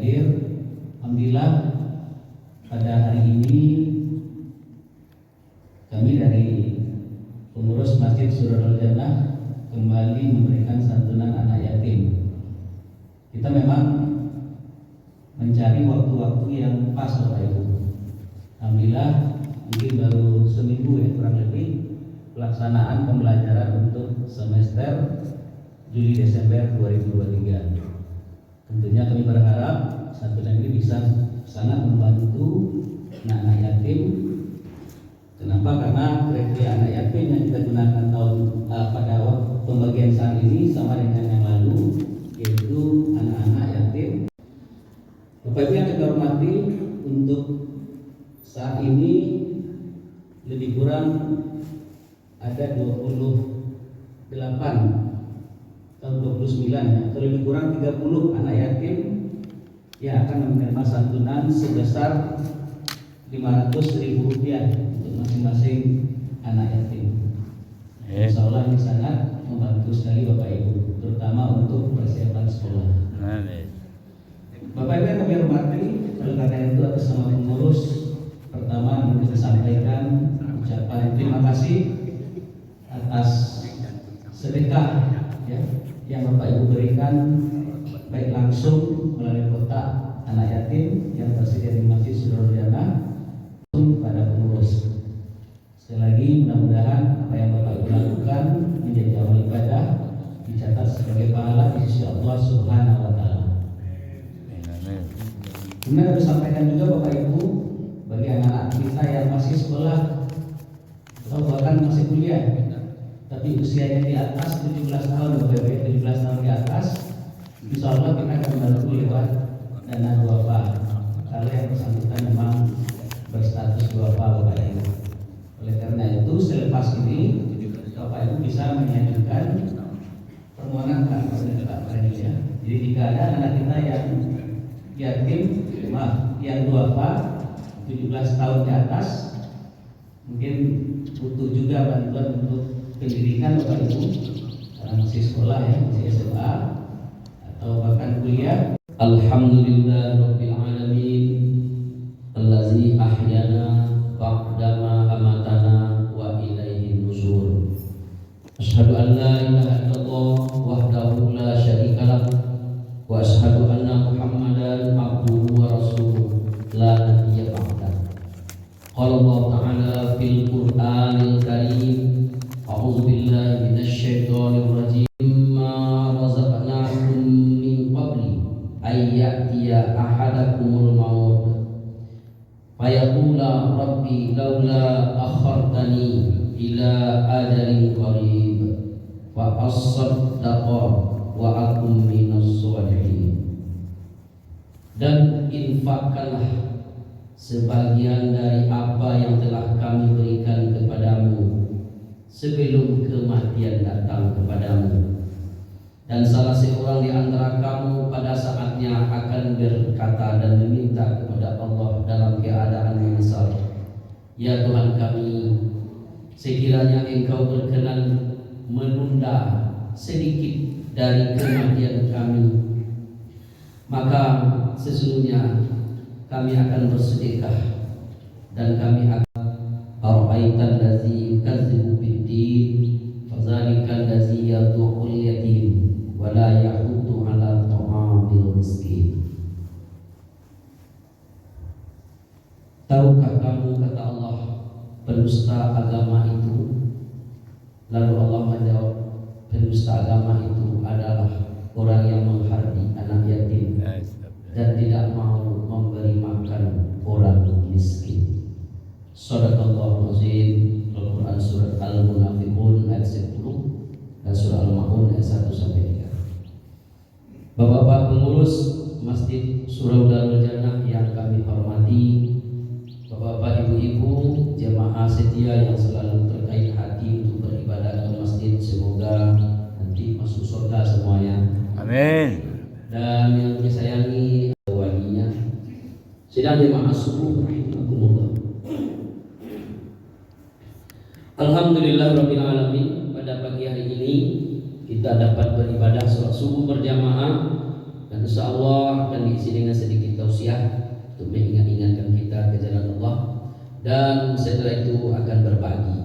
hadir. Alhamdulillah pada hari ini kami dari pengurus Masjid Surahul Jannah kembali memberikan santunan anak yatim. Kita memang mencari waktu-waktu yang pas Bapak Ibu. Alhamdulillah mungkin baru seminggu ya kurang lebih pelaksanaan pembelajaran untuk semester Juli Desember 2023. Tentunya kami berharap santunan ini bisa sangat membantu anak-anak yatim. Kenapa? Karena kriteria anak yatim yang kita gunakan pada pembagian saat ini sama dengan yang lalu, yaitu anak-anak yatim. Bapak Ibu yang kita hormati, untuk saat ini lebih kurang ada 28 atau 29 atau lebih kurang 30 anak yatim yang akan menerima santunan sebesar Rp500.000 untuk masing-masing anak yatim. Insya Allah ini sangat membantu sekali Bapak Ibu, terutama untuk persiapan sekolah. Bapak Ibu yang kami hormati, oleh karena itu atas nama pengurus, pertama ingin kita sampaikan ucapan terima kasih atas sedekah ya, yang Bapak Ibu berikan baik langsung melalui kotak anak yatim yang tersedia di Masjid Surahul Jannah pada pengurus. Sekali lagi mudah-mudahan apa yang Bapak Ibu lakukan menjadi amal ibadah dicatat sebagai pahala di sisi Allah Subhanahu wa taala. Kemudian harus sampaikan juga Bapak Ibu, bagi anak-anak kita yang masih sekolah atau bahkan masih kuliah tapi usianya di atas 17 tahun Bapak Ibu, 17 tahun di atas, insya Allah kita akan membantu lewat dana duafa kalau yang bersangkutan memang berstatus duafa Bapak Ibu. Oleh karena itu selepas ini Bapak Ibu bisa mengajukan permohonan kepada ya. Jadi jika ada anak kita yang yatim, yang duafa 17 tahun di atas, mungkin butuh juga bantuan untuk pendidikan Bapak Ibu, karena masih sekolah ya, masih SMA atau bahkan kuliah. Alhamdulillahirabbil alamin allazi ahyana ba'dama amatana wa ilaihin nusyur. Asyhadu an la ilaha illallah wahdahu la syarikalah wa asyhadu anna Muhammadan abduhu wa rasuluh la nabiyya ba'dah. Qala Allah ta'ala fil Qur'anil Karim, a'udzu billahi minasy syaithanir rajim, ma razaqnakum min qabli ay ya'tiya ahadakumul maut fayaqula rabbi laula akhartani ila ajalin qarib wa asaddaqa wa akum minas sholihin. Dan infakkanlah sebagian dari apa yang telah kami berikan kepadamu sebelum kematian datang kepadamu, dan salah seorang di antara kamu pada saatnya akan berkata dan meminta kepada Allah dalam keadaan menyesal, ya Tuhan kami, sekiranya Engkau berkenan menunda sedikit dari kematian kami, maka sesungguhnya kami akan bersedekah dan kami akan ara'aital ladzi yukadzibu bid-din fadzalikal ladzi yad'ul yatim wa la yahuddu 'ala ta'amil miskin. Tahukah kamu, kata Allah, pendusta agama itu? Lalu Allah menjawab, pendusta agama itu adalah orang yang menghardi anak yatim dan tidak mau memberi makan orang miskin. Shadaqallahu azim. Al-Quran surat Al-Munafiqun ayat 10 dan surah Al-Ma'un ayat 1-3. Bapak-bapak pengurus Masjid Surahul Jannah yang kami hormati, bapak-bapak, ibu-ibu, jemaah setia yang selalu terkait hati untuk beribadah ke masjid, semoga nanti masuk surga semuanya. Amin. Dan yang disayangi walinya, sidang jemaah subuh rahimakumullah. Alhamdulillahirabbil alamin, pada pagi hari ini kita dapat beribadah sholat subuh berjamaah Dan insya Allah akan diisi dengan sedikit tausiah untuk mengingat-ingatkan kita ke jalan Allah. Dan setelah itu akan berbagi,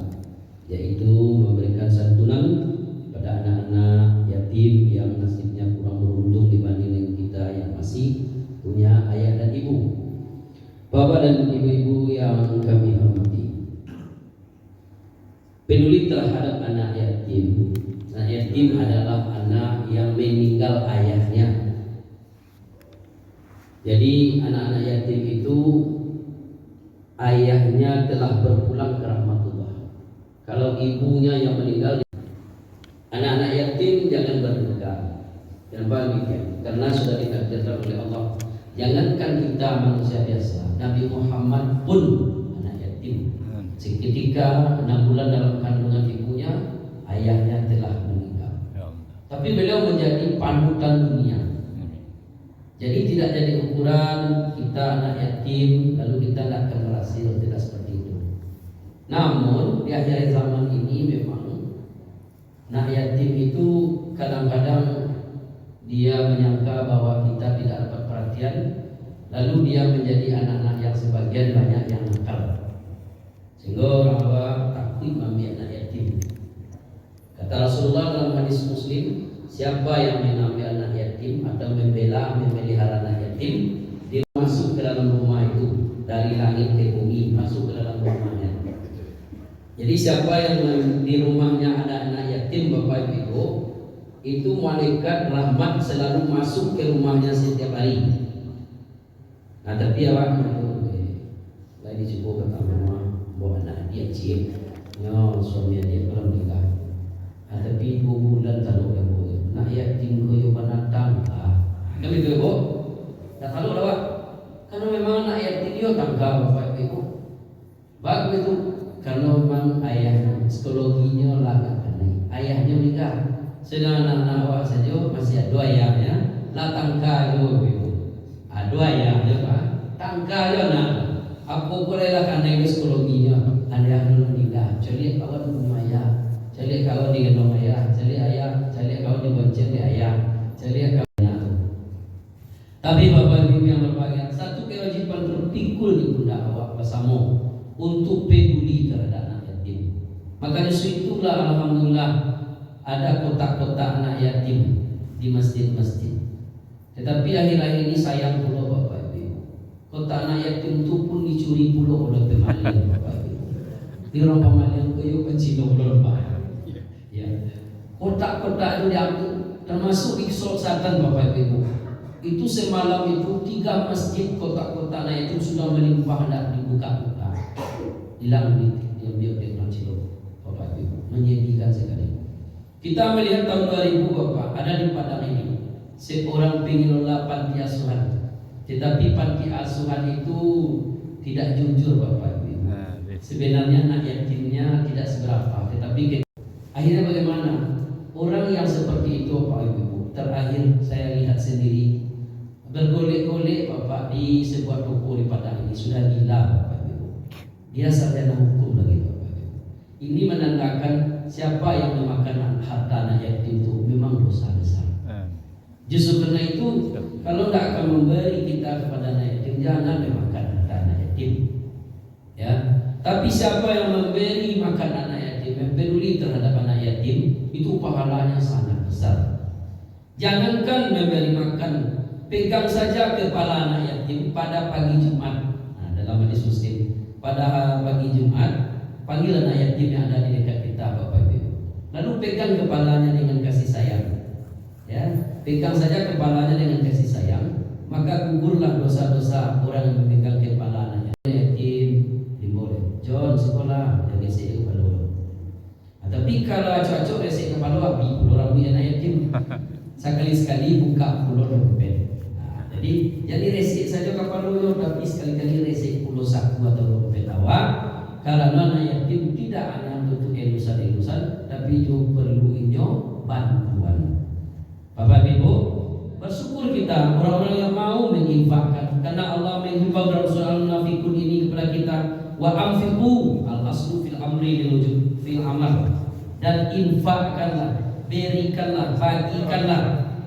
yaitu memberikan santunan pada anak-anak yatim yang nasibnya kurang beruntung dibanding dengan kita yang masih punya ayah dan ibu. Bapak dan ibu-ibu yang kami hormati, peduli terhadap anak yatim. Anak yatim adalah anak yang meninggal ayahnya. Jadi anak-anak yatim itu ayahnya telah berpulang ke rahmatullah. Kalau ibunya yang meninggal, anak-anak yatim jangan berduka. Kenapa demikian? Karena sudah ditakdirkan oleh Allah. Jangankan kita manusia biasa, Nabi Muhammad pun anak yatim. Seketika 6 bulan dalam kandungan ibunya, ayahnya telah meninggal. Tapi beliau menjadi panutan dunia. Jadi tidak jadi ukuran kita anak yatim lalu kita tidak akan berhasil, tidak seperti itu. Namun di akhir zaman ini memang anak yatim itu kadang-kadang dia menyangka bahwa kita tidak dapat perhatian, lalu dia menjadi anak-anak yang sebagian banyak yang nakal, sehingga orang tua takut mengambil anak yatim. Kata Rasulullah dalam hadis Muslim, siapa yang mengambil anak yatim atau memelihara anak yatim, dia masuk ke dalam rumah itu dari langit ke bumi, masuk ke dalam rumahnya. Jadi siapa yang di rumahnya ada anak yatim, Bapak Ibu, itu malaikat rahmat selalu masuk ke rumahnya setiap hari. Nah tapi awak lagi cukup kata mama bawa anak dia cik, nyawa suami dia belum nikah. Nah tapi 2 bulan tahu ya bu, nak yatim koyo panatang kan itu bu, tak tahu lah pak. Karena memang anak yatim dia tangga Bapak Ibu. Bagus itu karena memang ayahnya psikologinya lah ayahnya nikah. Sedang anak-anak awak saja masih ada ayahnya, lah tangka yo ibu. Ada ayahnya pak, tangka yo nak. Aku boleh lah karena itu psikologinya. Ayah belum nikah, jadi awak belum ayah. Jadi kalau digendong ayah, jadi kalau dibonceng di ayah, jadi kalau anak. Tapi Bapak Ibu yang berbahagia, satu kewajiban terpikul di pundak awak bersama untuk peduli terhadap anak yatim. Maka dari itulah alhamdulillah ada kotak-kotak anak yatim di masjid-masjid. Tetapi akhir-akhir ini sayang pula Bapak Ibu, kotak anak yatim itu pun dicuri pula oleh pemaling Bapak Ibu. Di orang pemaling koyo pencino pula ya. Kotak-kotak itu diambil, termasuk di Selatan Bapak Ibu. Itu semalam itu 3 masjid kotak-kotak anak yatim sudah melimpah, hendak dibuka-buka. Hilang diambil di orang Cilok Bapak Ibu. Menyedihkan sekali. Kita melihat tahun 2000 Bapak, ada di Padang ini seorang pengelola panti asuhan. Tetapi panti asuhan itu tidak jujur Bapak Ibu. Sebenarnya anak yatimnya tidak seberapa, tetapi akhirnya bagaimana? Orang yang seperti itu Bapak Ibu, terakhir saya lihat sendiri bergolek-golek Bapak di sebuah toko di Padang ini, sudah gila Bapak Ibu. Dia sarjana hukum lagi Bapak Ibu. Ini menandakan siapa yang memakan harta anak yatim itu memang dosa besar. Justru karena itu kalau tidak akan memberi kita kepada anak yatim, jangan memakan harta anak yatim. Ya, tapi siapa yang memberi makan anak yatim, yang peduli terhadap anak yatim, itu pahalanya sangat besar. Jangankan memberi makan, pegang saja kepala anak yatim pada pagi Jumat. Nah, dalam hadis Muslim, pada pagi Jumat panggil anak yatim yang ada di dekat kita Bapak Ibu. Lalu pegang kepalanya dengan kasih sayang. Ya, pegang saja kepalanya dengan kasih sayang, maka gugurlah dosa-dosa orang yang memegang kepala anaknya. Yatim dimulai, John sekolah yang gesek kepala. Tapi kalau cocok gesek kepala api, orang punya anak yatim sekali-sekali buka pulau dompet. Jadi resik saja kepala yo, tapi sekali-kali resik pulau saku atau dompet awak. Karena anak yatim tidak hanya untuk elusan-elusan, tapi juga perlu bantuan. Bapak Ibu, bersyukur kita orang-orang yang mau menginfakkan, karena Allah menghimbau dalam surah Al-Munafiqun ini kepada kita, wa anfiqu al-aslu fil amri lil fil amal, dan infakkanlah, berikanlah, bagikanlah,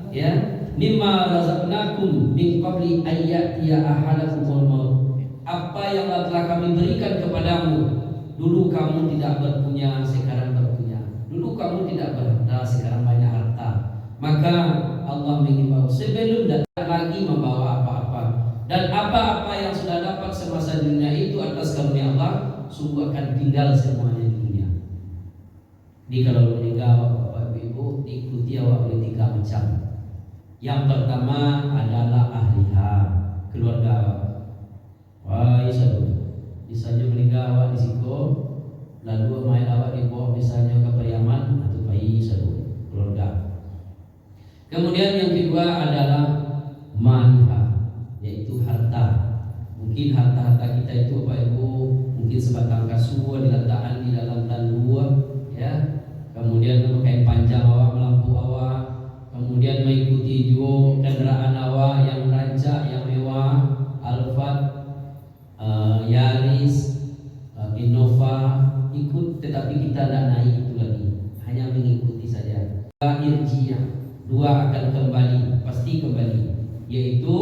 ya, mimma razaqnakum min qabli ayyatiya ahadakumul maut. Apa yang telah kami berikan kepadamu, dulu kamu tidak berpunya, sekarang berpunya. Dulu kamu tidak berharta, sekarang banyak harta. Maka Allah mengimbau sebelum datang lagi membawa apa-apa, dan apa-apa yang sudah dapat semasa dunia itu atas karunia Allah sungguh akan tinggal semuanya di dunia. Jadi kalau meninggal Bapak Ibu diikuti awak oleh 3 macam. Yang pertama adalah ahliha, keluarga awak. Wah, iya misalnya meninggal awak di Siko, lalu main awak di bawah misalnya ke Pariaman atau bayi keluarga. Kemudian yang kedua adalah maniha, yaitu harta. Mungkin harta-harta kita itu Bapak Ibu mungkin sebatang kasur diletakkan di dalam tanduan, ya. Kemudian kain panjang awak, melampu awak, kemudian mengikuti juga kendaraan awak yang rancak, yang mewah, Alphard, Yaris, Innova, ikut, tetapi kita tidak naik itu lagi, hanya mengikuti saja. Irjiyah, 2 akan kembali, pasti kembali, yaitu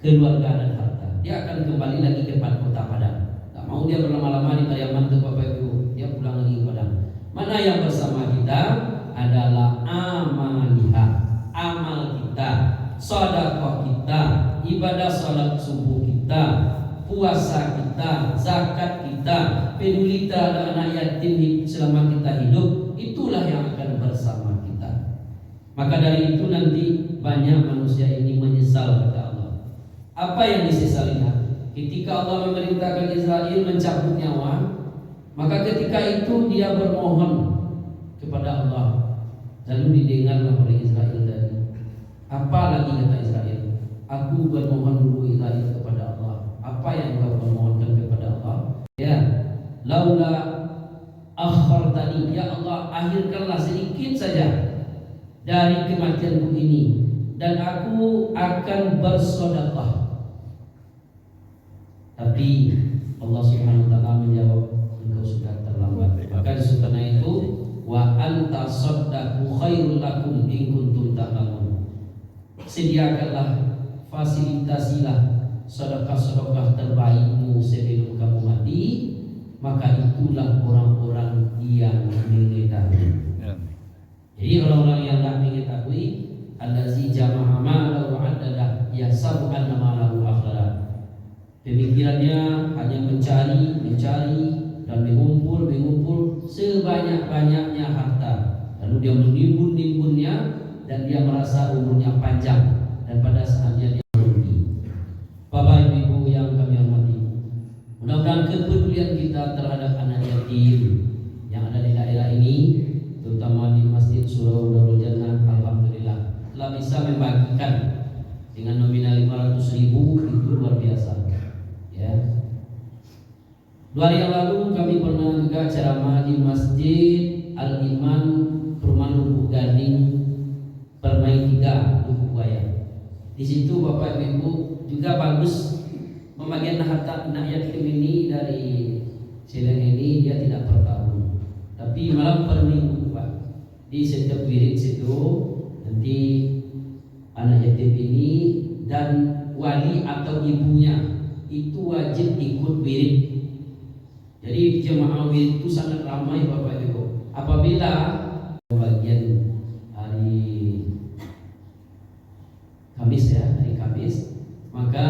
keluarga dan harta. Dia akan kembali lagi ke kota Padang. Tak mau dia berlama-lama di Pariaman untuk Bapak Ibu, dia pulang lagi ke Padang. Mana yang bersama kita adalah amaliha, amal kita, sedekah kita, ibadah salat subuh kita, puasa kita, zakat kita, peduli terhadap anak yatim selama kita hidup, itulah yang akan bersama kita. Maka dari itu nanti banyak manusia ini menyesal kata Allah. Apa yang disesalinya? Ketika Allah memerintahkan Israel mencabut nyawa, maka ketika itu dia bermohon kepada Allah. Lalu didengarlah oleh Israel tadi. Apa lagi kata Israel? Aku bermohon dulu Israel kepada Allah. Apa yang kau bermohonkan kepada Allah? Ya, laula akhartani, ya Allah akhirkanlah sedikit saja dari kematianku ini, dan aku akan bersedekah. Tapi Allah Subhanahu wa taala menjawab, engkau sudah terlambat. Maka karena itu wa anta saddaqu khairul lakum in kuntum ta'lamun. Sediakanlah, fasilitasilah sedekah-sedekah terbaikmu sebelum kamu mati, maka itulah orang-orang yang mengetahui. Jadi orang-orang yang tak mengetahui, allazi jama'a malahu wa addadah yahsabu anna malahu akhlaq. Pemikirannya hanya mencari dan mengumpul sebanyak-banyaknya harta. Lalu dia menimbun-nimbunnya dan dia merasa umurnya panjang, dan pada saatnya dia merugi. Bapak Ibu yang kami hormati, mudah-mudahan kepedulian kita terhadap anak yatim yang ada di daerah ini, terutama di Masjid Surau Darul Jannah, alhamdulillah telah bisa membagikan dengan nominal 500.000, itu luar biasa. Ya. 2 hari yang lalu kami pernah juga ceramah di Masjid Al-Iman, Perumahan Lubuk Gading, Permai 3, Lubuk Buaya. Di situ Bapak Ibu juga bagus pembagian harta anak yatim ini. Dari Seleng ini dia tidak per tahun, tapi malam per minggu Pak. Di setiap wirid situ nanti anak yatim ini dan wali atau ibunya itu wajib ikut wirid. Jadi jemaah wirid itu sangat ramai Bapak Ibu. Apabila bagian hari Kamis, ya, hari Kamis, maka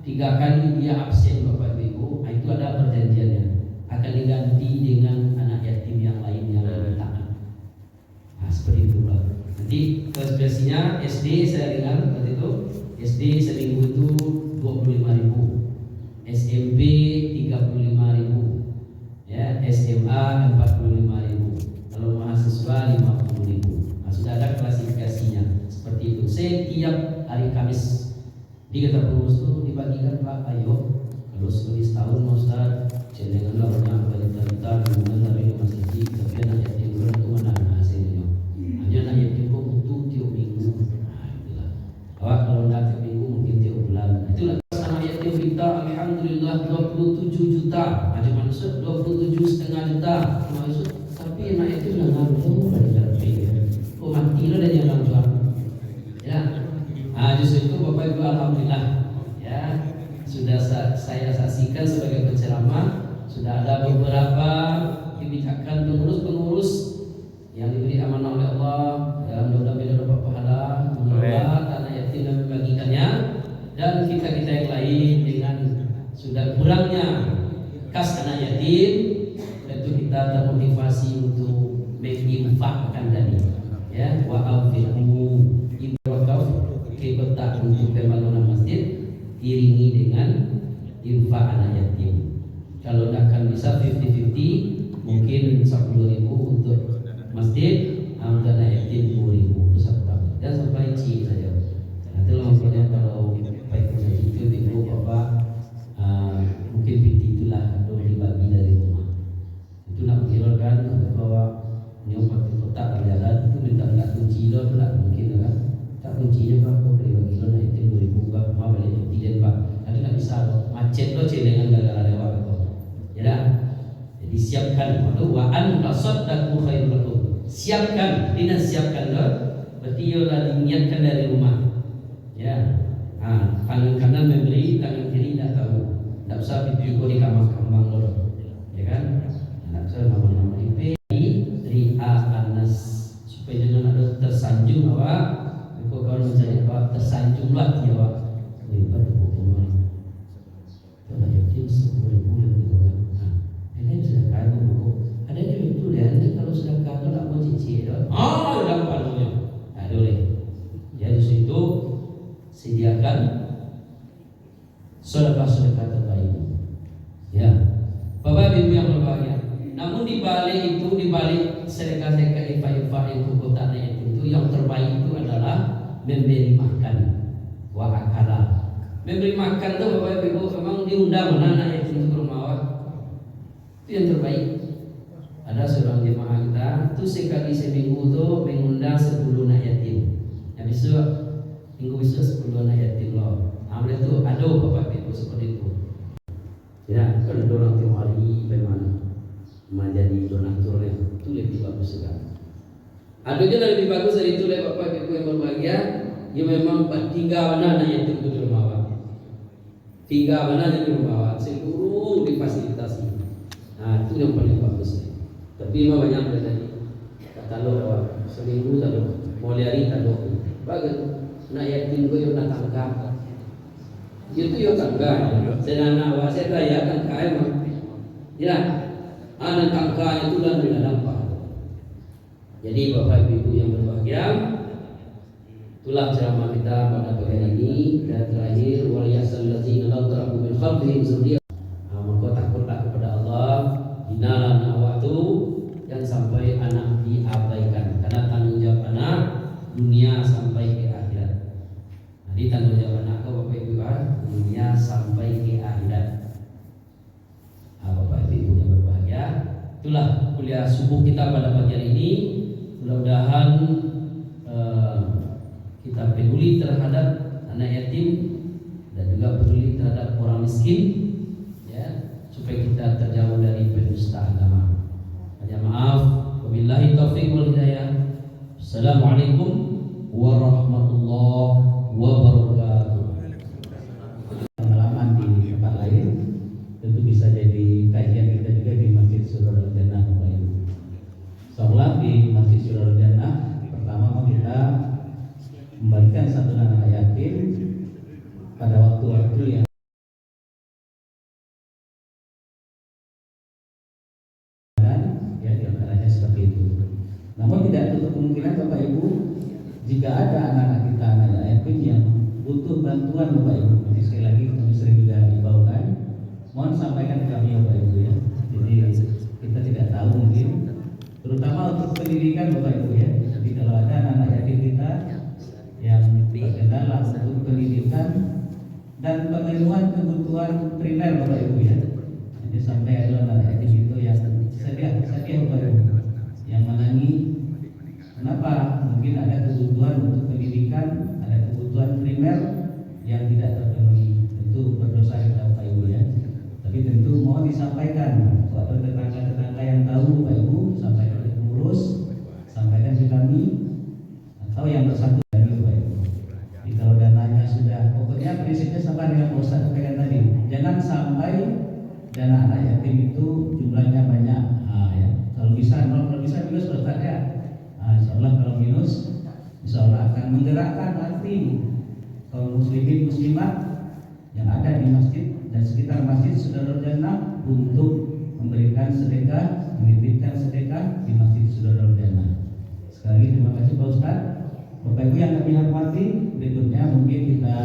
3 kali dia absen Bapak Ibu. Itu ada perjanjiannya, akan diganti dengan anak yatim yang lain yang lebih taat. Nah, seperti itu Pak. Nanti spesinya SD saya dengar waktu itu, SD seminggu itu 25.000, SMP 35.000, ya, SMA 45.000, kalau mahasiswa 50.000. Nah, sudah ada klasifikasinya seperti itu. Setiap hari Kamis di kata pengurus itu dibagikan Pak, ayo kalau sekali setahun Ustaz, janganlah banyak balita-balita hubungan dari masjid, tapi anak yatim bulan itu mana hasilnya? Hanya anak yatim kok butuh tiap minggu. Alhamdulillah. Awak kalau nak tiap minggu mungkin tiap bulan. Itulah anak yatim kita, alhamdulillah 27 juta. Ada maksud 27,5 juta. Maksud tapi anak yatim dah ngabung dari darah. Oh mati lah dia orang tua. alhamdulillah ya sudah saya saksikan sebagai penceramah sudah ada beberapa kebijakan pengurus-pengurus yang diberi amanah oleh Allah ya mudah-mudahan dapat pahala mengelola tanah yatim dan membagikannya dan kita-kita yang lain dengan sudah kurangnya kas anak yatim tentu kita termotivasi untuk menginfakkan tadi ya wa afiqu ibrakaf kebetak untuk pembangunan masjid iringi dengan infak anak yatim. Kalau tidak akan bisa 50-50 mungkin 10.000 untuk masjid, untuk anak yatim 10.000 itu satu tahun dan sampai C saja. Nanti maksudnya kalau baik itu ibu bapak mungkin 50 itulah atau dibagi dari rumah. Itu nak menghiraukan bahwa nyopot di kota jalan itu minta kunci lo tidak mungkin kan? Tak kuncinya pak, kau beri bagi lo naik 10.000 pak, mau balik tidak pak. Nanti tak bisa lo macet lo celengan gara-gara lewat kau. Ya dah. Jadi siapkan waktu waan tasaddaqu khairul lakum. Siapkan, tidak siapkan lo. Berarti yo dah niatkan dari rumah. Ya. Tangan kanan memberi, tangan kiri tidak tahu. Tak usah video di kamar kambang lo. Ya kan? Tak usah nama-nama IP Ria Anas supaya jangan ada tersanjung awak. Kau kawan mencari apa tersanjunglah dia awak. Lepas itu bagaimana? Kalau yatim 10.000 lebih banyak. Ini sudah kaya buku. Ada yang itu dia. Nanti kalau sudah kaya tak mau cicil. Dapat palunya. Boleh. Jadi situ sediakan sedekah-sedekah terbaik. Ya, Bapak Ibu yang berbahagia. Namun di balik itu, di balik sedekah-sedekah infak-infak yang kota itu yang terbaik itu adalah memberi makan. Wa akala. Memberi makan itu Bapak Ibu memang diundang mana anak yatim itu rumah. Itu yang terbaik. Ada seorang jemaah kita itu sekali seminggu itu mengundang 10 anak yatim. Yang besok minggu besok 10 anak yatim loh. Ambil itu ada Bapak Ibu seperti itu. Ya, kalau orang tiap hari bagaimana menjadi donaturnya itu lebih bagus sekali. Ada juga lebih bagus dari itu Bapak Ibu yang berbahagia. Ya memang tinggal mana anak yatim itu di rumah. Tinggal mana di rumah, seluruh difasilitasi. Nah itu yang paling bagus. Tapi memang banyak tadi kata lo seminggu tadi mau liari tadi bagus. Nak yatim gue yang datang ke itu yo tangga. Sedana wa saya ya kan kai mah. Ya. Anak tangga itu dan tidak nampak. Jadi Bapak Ibu yang berbahagia, itulah ceramah kita pada pagi ini dan terakhir waliyasal ladzina la tarabu min khalfihim dzurriyyah. Maka takutlah kepada Allah, hinalah waktu dan sampai anak diabaikan. Karena tanggung jawab anak dunia sampai ke akhirat. Jadi tanggung jawab anak ke Bapak Ibu dunia sampai ke akhirat. Bapak Ibu yang berbahagia, itulah kuliah subuh kita pada pagi hari ini. Mudah-mudahan kita peduli terhadap anak yatim dan juga peduli terhadap orang miskin, ya, supaya kita terjauh dari pendusta agama. Hanya maaf, wabillahi taufiq wal hidayah. Assalamualaikum warahmatullahi wabarakatuh. Pengalaman di tempat lain tentu bisa jadi kajian kita juga di Masjid Surahul Jannah Bapak Ibu. Insyaallah di Masjid Surahul Jannah pertama kita membagikan santunan anak yatim pada waktu-waktu yang ya diantaranya seperti itu. Namun tidak tutup kemungkinan Bapak Ibu jika ada anak-anak kita anak yatim yang butuh bantuan Bapak Ibu. Jadi sekali lagi kami sering juga dibaukan. Mohon sampaikan ke kami Bapak Ibu ya. Jadi kita tidak tahu mungkin terutama untuk pendidikan Bapak Ibu ya. Jadi kalau ada anak-anak yatim kita yang terkendala untuk pendidikan dan pemenuhan kebutuhan primer Bapak Ibu ya. Jadi sampai ada anak yatim itu yang sedia Bapak Ibu yang menangi. Kenapa? Mungkin ada kebutuhan untuk pendidikan, ada kebutuhan primer yang tidak terpenuhi. Tentu berdosa kita Bapak Ibu ya. Tapi tentu mohon disampaikan kepada tetangga-tetangga yang tahu Bapak Ibu, sampaikan ke pengurus, sampaikan ke kami atau yang bersangkutan Bapak Ibu. Jadi kalau dananya sudah pokoknya dana anak yatim itu jumlahnya banyak. Ya. Kalau bisa nol, kalau bisa minus Ustaz ya. Insya Allah kalau minus, insya Allah akan menggerakkan hati kaum muslimin muslimat yang ada di masjid dan sekitar masjid Sudarul Jannah untuk memberikan sedekah, menitipkan sedekah di masjid Sudarul Jannah. Sekali lagi terima kasih Pak Ustaz. Bapak Ibu yang kami hormati, berikutnya mungkin kita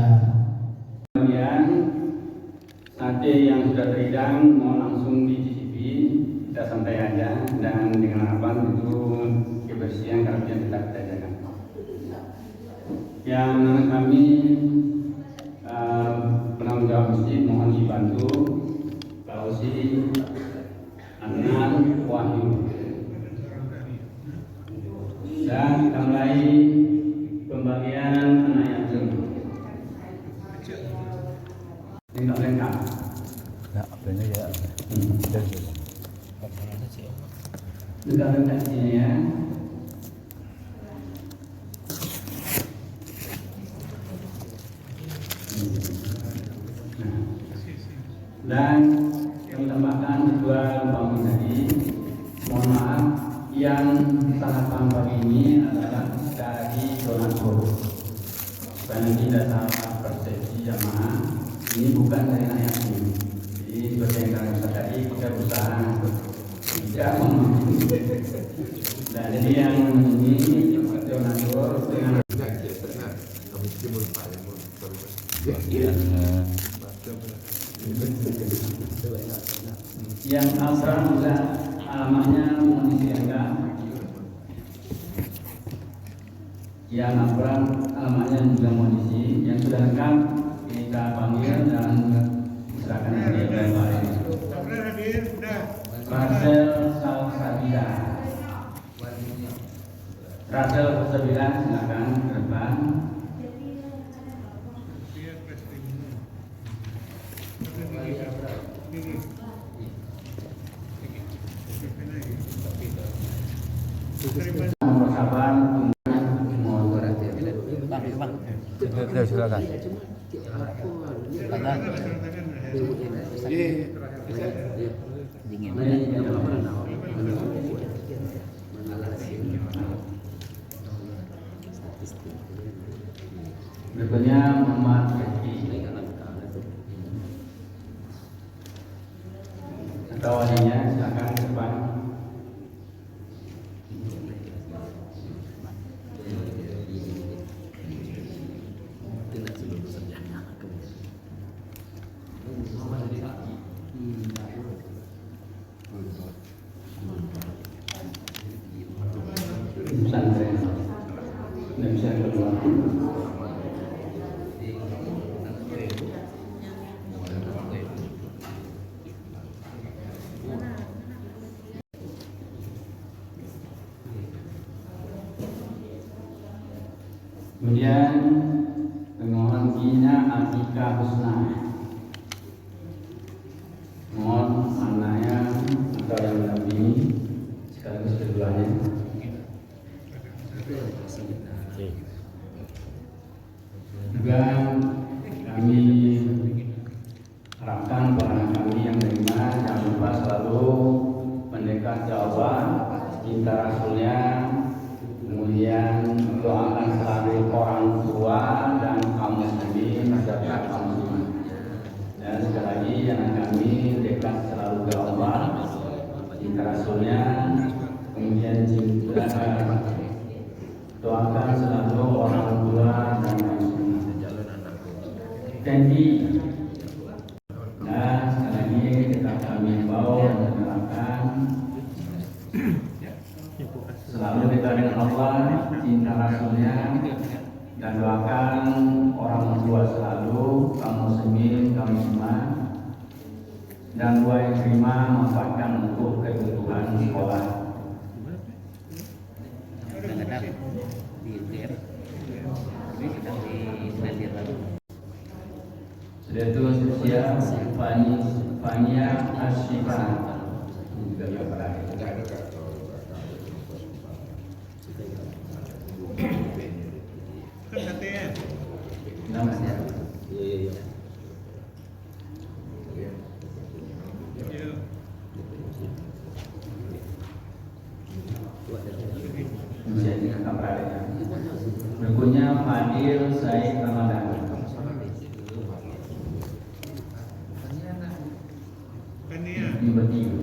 sate yang sudah terhidang mau langsung dicicipi, kita santai aja dan dengan harapan itu kebersihan kerapian tetap kita jaga. Yang kami penanggung jawab masjid mohon dibantu Kausi Anan Wahyu. Dan kita mulai pembagian anak yatim. Lengkap. Nah, apanya ya? Lengkap sini ya. Dan kami tambahkan kedua bangun tadi. Mohon maaf, yang sangat tampak ini adalah dari donatur. Supaya nanti tidak salah persepsi jamaah. Ini bukan dari anak yatim. Jadi seperti yang kalian bisa tadi, kita berusaha tidak memiliki. Dan jadi yang ini donatur dengan yang asal juga alamatnya mohon disediakan. Yang abram alamatnya juga mohon diisi. Yang sudah lengkap kita panggil dan silakan hadir lain. Rasel Salsabila. Rasel Salsabila silakan ke depan. Sabar, mohon Silakan. berikutnya Muhammad Rizki atau walinya silakan ke depan. Pesantren Indonesia yang kedua. Kemudian pemohon Gina Atika Husna. Mohon anaknya atau yang mendampingi sekaligus keduanya. Juga kami harapkan para kami yang menerima jangan lupa selalu mendekat ke Allah, cinta Rasulnya, kemudian doakan selalu orang tua dan kaum muslimin serta kaum muslimat. Dan sekali lagi anak kami dekat selalu ke Allah, cinta Rasulnya, kemudian cinta doakan selalu orang tua dan kaum muslimin. Janji. Nah, sekali lagi kita kami bawa dan menerapkan selalu dekat dengan Allah, cinta Rasulnya, dan doakan orang tua selalu, kaum muslimin, kaum muslimat, dan doa yang terima manfaatkan untuk kebutuhan sekolah. Sudah itu siap Fania Asyifa juga Fadil Said Ramadan. Ini bertiga.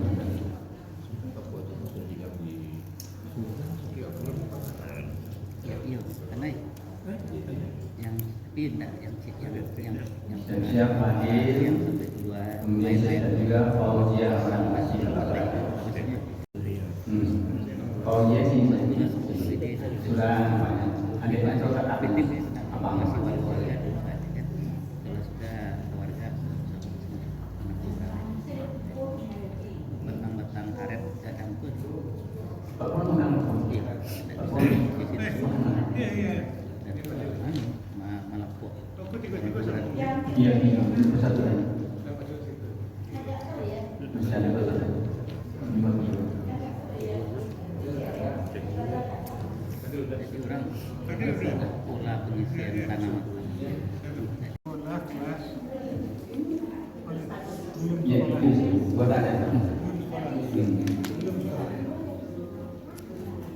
Siap Fadil. Kemudian saya juga Fauzia akan masih Fauzia sih sudah adiknya coba apa Batang-batang karet kadang pun Bapak menang. malapuk. Iya, satu lagi. Masih ada satu. 5 kilo. Jadi orang pola pengisian tanaman. Ya, itu sih. Buat ada.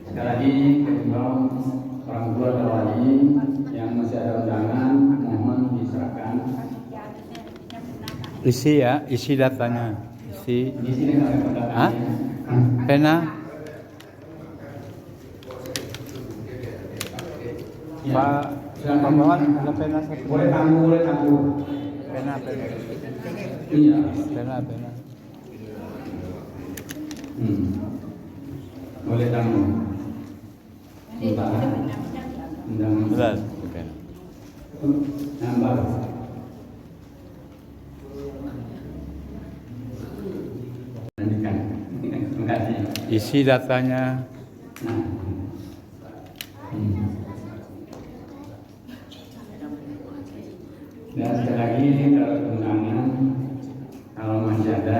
Sekali lagi, kedua orang tua dan wali yang masih ada undangan, mohon diserahkan. Isi ya, isi datanya. Isi. Di sini kalau undangannya. Hah? Pena? Ya. Pak, Pak Bawan, ada pena satu. Boleh tangguh, boleh tangguh. Pena, pena. Iya. Pena, pena. Boleh tangguh. Sebentar. Undangan. Betul. Pena. Nambah. Lanjutkan. Terima kasih. Isi datanya. Nah. Dan sekali lagi kalau undangan kalau masih ada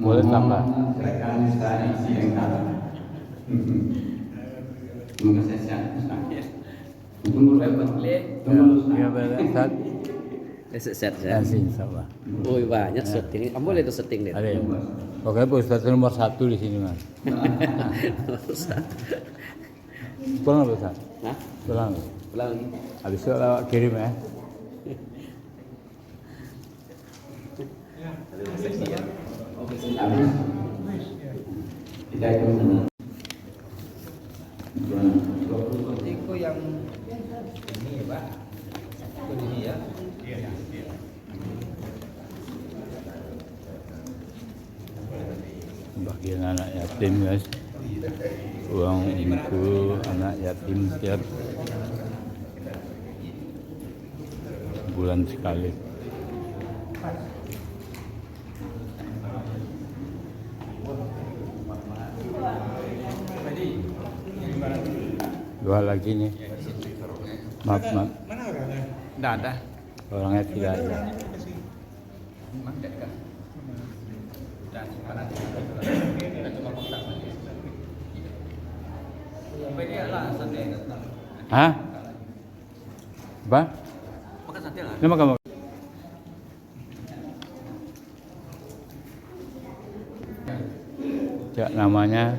Boleh tambah. Silakan saya isi lengkap. Semoga saya sehat. Tunggu dulu. Ya, betul. Set. Yasin, insyaAllah. Oh banyak setting. Kamu boleh itu setting deh. Ada ya? Pokoknya Pak Ustadz nomor 1 di sini, Mas. Pulang, Pak Ustadz? Hah? Pulang. Pulang lagi. Habis itu lewat kirim ya. Habis. Kita hitung. Itu yang ini ya Pak, ini ya. Bagian anak yatim, guys. Uang untuk anak yatim tiap bulan sekali. Dua lagi nih. Maaf. Mana orangnya? Tidak ada. Orangnya tidak ada. Hah? Apa? Nama kamu? Ya, namanya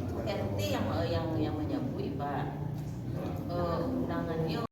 itu RT yang menyambui Pak, undangannya